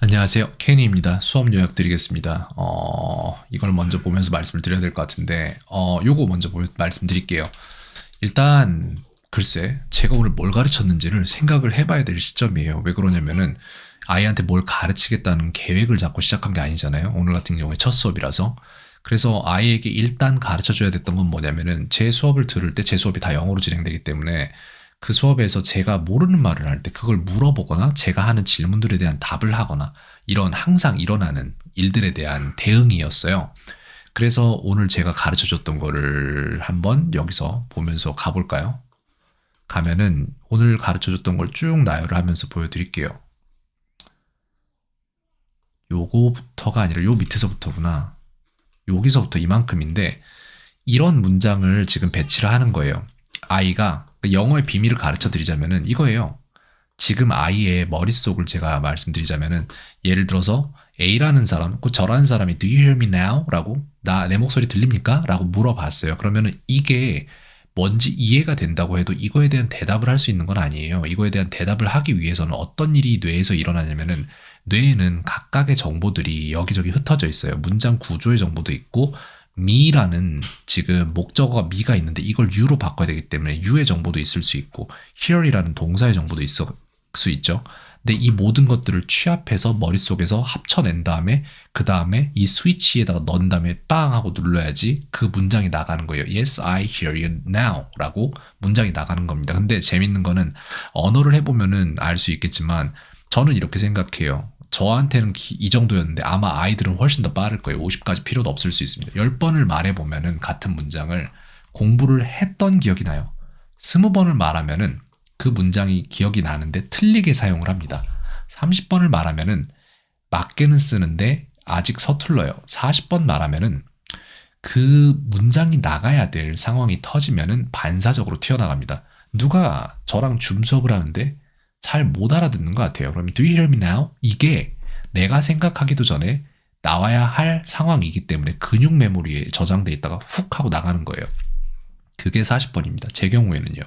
안녕하세요. 케니입니다. 수업 요약 드리겠습니다. 이걸 먼저 보면서 말씀을 드려야 될 것 같은데, 요거 먼저 말씀드릴게요. 일단, 글쎄, 제가 오늘 뭘 가르쳤는지를 생각을 해봐야 될 시점이에요. 왜 그러냐면은, 아이한테 뭘 가르치겠다는 계획을 잡고 시작한 게 아니잖아요. 오늘 같은 경우에 첫 수업이라서. 그래서 아이에게 일단 가르쳐줘야 됐던 건 뭐냐면은, 제 수업을 들을 때 제 수업이 다 영어로 진행되기 때문에, 그 수업에서 제가 모르는 말을 할 때 그걸 물어보거나 제가 하는 질문들에 대한 답을 하거나 이런 항상 일어나는 일들에 대한 대응이었어요. 그래서 오늘 제가 가르쳐 줬던 거를 한번 여기서 보면서 가볼까요? 가면은 오늘 가르쳐 줬던 걸 쭉 나열을 하면서 보여드릴게요. 요거부터가 아니라 요 밑에서부터구나. 여기서부터 이만큼인데 이런 문장을 지금 배치를 하는 거예요. 아이가 영어의 비밀을 가르쳐 드리자면은 이거예요. 지금 아이의 머릿속을 제가 말씀드리자면은 예를 들어서 A라는 사람, 그 저라는 사람이 Do you hear me now? 라고 내 목소리 들립니까? 라고 물어봤어요. 그러면은 이게 뭔지 이해가 된다고 해도 이거에 대한 대답을 할 수 있는 건 아니에요. 이거에 대한 대답을 하기 위해서는 어떤 일이 뇌에서 일어나냐면은 뇌에는 각각의 정보들이 여기저기 흩어져 있어요. 문장 구조의 정보도 있고 me라는 지금 목적어가 me가 있는데 이걸 you로 바꿔야 되기 때문에 you의 정보도 있을 수 있고 here이라는 동사의 정보도 있을 수 있죠. 근데 이 모든 것들을 취합해서 머릿속에서 합쳐낸 다음에 그 다음에 이 스위치에다가 넣은 다음에 빵 하고 눌러야지 그 문장이 나가는 거예요. Yes, I hear you now 라고 문장이 나가는 겁니다. 근데 재밌는 거는 언어를 해보면은 알 수 있겠지만 저는 이렇게 생각해요. 저한테는 이 정도였는데 아마 아이들은 훨씬 더 빠를 거예요. 50까지 필요도 없을 수 있습니다. 10번을 말해보면은 같은 문장을 공부를 했던 기억이 나요. 20번을 말하면은 그 문장이 기억이 나는데 틀리게 사용을 합니다. 30번을 말하면은 맞게는 쓰는데 아직 서툴러요. 40번 말하면은 그 문장이 나가야 될 상황이 터지면은 반사적으로 튀어나갑니다. 누가 저랑 줌 수업을 하는데 잘 못 알아듣는 것 같아요. 그러면 Do you hear me now? 이게 내가 생각하기도 전에 나와야 할 상황이기 때문에 근육 메모리에 저장돼 있다가 훅 하고 나가는 거예요. 그게 40번입니다. 제 경우에는요.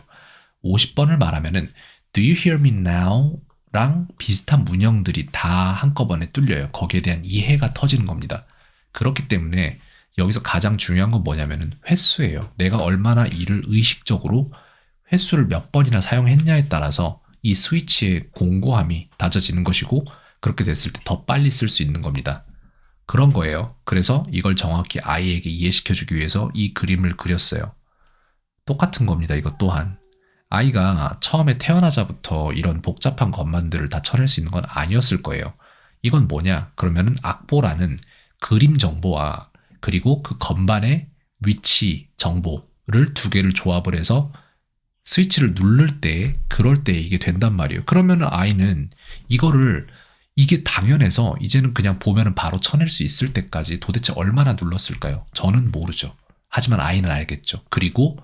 50번을 말하면은 Do you hear me now? 랑 비슷한 문형들이 다 한꺼번에 뚫려요. 거기에 대한 이해가 터지는 겁니다. 그렇기 때문에 여기서 가장 중요한 건 뭐냐면은 횟수예요. 내가 얼마나 이를 의식적으로 횟수를 몇 번이나 사용했냐에 따라서 이 스위치의 공고함이 낮아지는 것이고 그렇게 됐을 때 더 빨리 쓸 수 있는 겁니다. 그런 거예요. 그래서 이걸 정확히 아이에게 이해시켜주기 위해서 이 그림을 그렸어요. 똑같은 겁니다. 이것 또한. 아이가 처음에 태어나자부터 이런 복잡한 것만들을 다 쳐낼 수 있는 건 아니었을 거예요. 이건 뭐냐? 그러면은 악보라는 그림 정보와 그리고 그 건반의 위치 정보를 두 개를 조합을 해서 스위치를 누를 때 그럴 때 이게 된단 말이에요. 그러면은 아이는 이거를 이게 당연해서 이제는 그냥 보면은 바로 쳐낼 수 있을 때까지 도대체 얼마나 눌렀을까요? 저는 모르죠. 하지만 아이는 알겠죠. 그리고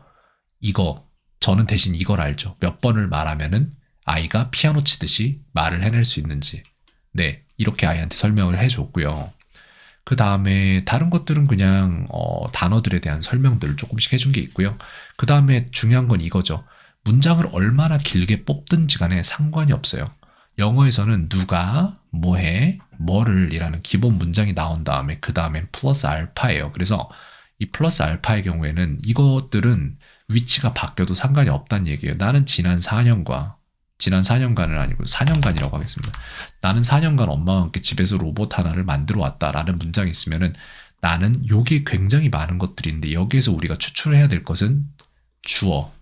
이거 저는 대신 이걸 알죠. 몇 번을 말하면은 아이가 피아노 치듯이 말을 해낼 수 있는지. 네, 이렇게 아이한테 설명을 해줬고요. 그 다음에 다른 것들은 그냥 단어들에 대한 설명들을 조금씩 해준 게 있고요. 그 다음에 중요한 건 이거죠. 문장을 얼마나 길게 뽑든지 간에 상관이 없어요. 영어에서는 누가, 뭐해, 뭐를 이라는 기본 문장이 나온 다음에 그 다음엔 플러스 알파예요. 그래서 이 플러스 알파의 경우에는 이것들은 위치가 바뀌어도 상관이 없다는 얘기예요. 나는 지난 4년간은 아니고 4년간이라고 하겠습니다. 나는 4년간 엄마와 함께 집에서 로봇 하나를 만들어 왔다라는 문장이 있으면은 나는 요게 굉장히 많은 것들인데 여기에서 우리가 추출해야 될 것은 주어.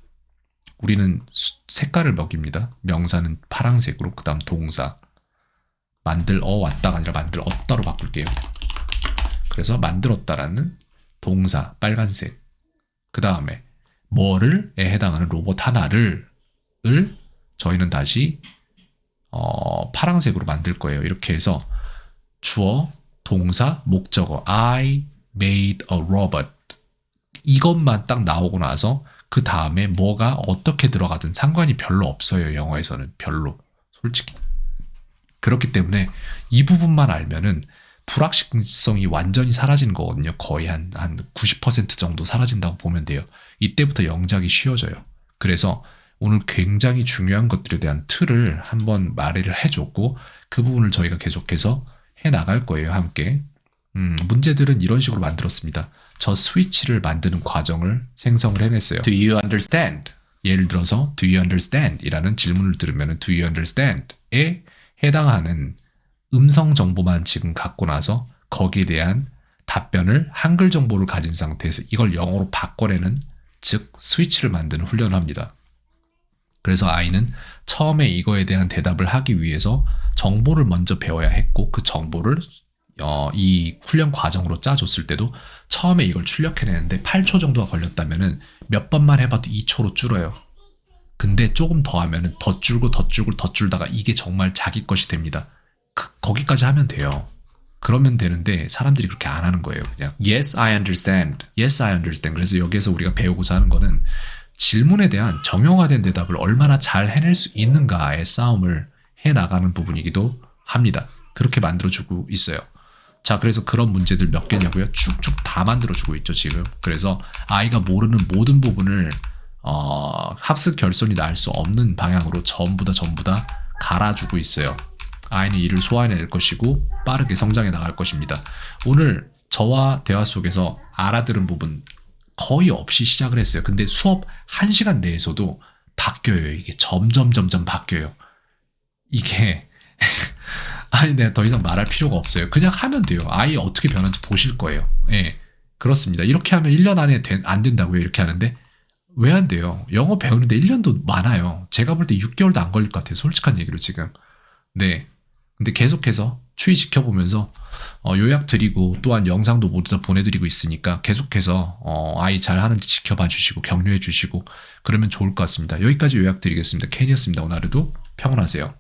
우리는 색깔을 먹입니다. 명사는 파란색으로 그다음 동사. 만들어 왔다가 아니라 만들었다로 바꿀게요. 그래서 만들었다라는 동사 빨간색. 그 다음에 뭐를에 해당하는 로봇 하나를 저희는 다시 파란색으로 만들 거예요. 이렇게 해서 주어, 동사, 목적어 I made a robot 이것만 딱 나오고 나서 그 다음에 뭐가 어떻게 들어가든 상관이 별로 없어요. 영어에서는 별로 솔직히 그렇기 때문에 이 부분만 알면은 불확실성이 완전히 사라지는 거거든요. 거의 한 90% 정도 사라진다고 보면 돼요. 이때부터 영작이 쉬워져요. 그래서 오늘 굉장히 중요한 것들에 대한 틀을 한번 말을 해줬고 그 부분을 저희가 계속해서 해나갈 거예요. 함께. 문제들은 이런 식으로 만들었습니다. 저 스위치를 만드는 과정을 생성을 해냈어요. Do you understand? 예를 들어서 Do you understand? 이라는 질문을 들으면 Do you understand? 에 해당하는 음성 정보만 지금 갖고 나서 거기에 대한 답변을 한글 정보를 가진 상태에서 이걸 영어로 바꿔내는 즉 스위치를 만드는 훈련을 합니다. 그래서 아이는 처음에 이거에 대한 대답을 하기 위해서 정보를 먼저 배워야 했고 그 정보를 이 훈련 과정으로 짜줬을 때도 처음에 이걸 출력해내는데 8초 정도가 걸렸다면 몇 번만 해봐도 2초로 줄어요. 근데 조금 더 하면 더 줄고 더 줄고 더 줄다가 이게 정말 자기 것이 됩니다. 거기까지 하면 돼요. 그러면 되는데 사람들이 그렇게 안 하는 거예요. 그냥 Yes, I understand. Yes, I understand. 그래서 여기에서 우리가 배우고자 하는 거는 질문에 대한 정형화된 대답을 얼마나 잘 해낼 수 있는가의 싸움을 해나가는 부분이기도 합니다. 그렇게 만들어주고 있어요. 자, 그래서 그런 문제들 몇 개냐고요? 쭉쭉 다 만들어주고 있죠, 지금. 그래서 아이가 모르는 모든 부분을 합숙 결손이 날 수 없는 방향으로 전부 다 갈아주고 있어요. 아이는 이를 소화해낼 것이고 빠르게 성장해 나갈 것입니다. 오늘 저와 대화 속에서 알아들은 부분 거의 없이 시작을 했어요. 근데 수업 1시간 내에서도 바뀌어요. 이게 점점 바뀌어요. 이게 아니 내가 더 이상 말할 필요가 없어요. 그냥 하면 돼요. 아이 어떻게 변하는지 보실 거예요. 예, 그렇습니다. 이렇게 하면 1년 안에 안 된다고요. 이렇게 하는데 왜 안 돼요? 영어 배우는데 1년도 많아요. 제가 볼 때 6개월도 안 걸릴 것 같아요. 솔직한 얘기로 지금. 네. 근데 계속해서 추이 지켜보면서 요약 드리고 또한 영상도 모두 다 보내드리고 있으니까 계속해서 아이 잘하는지 지켜봐 주시고 격려해 주시고 그러면 좋을 것 같습니다. 여기까지 요약 드리겠습니다. 켄이었습니다. 오늘 하루도 평온하세요.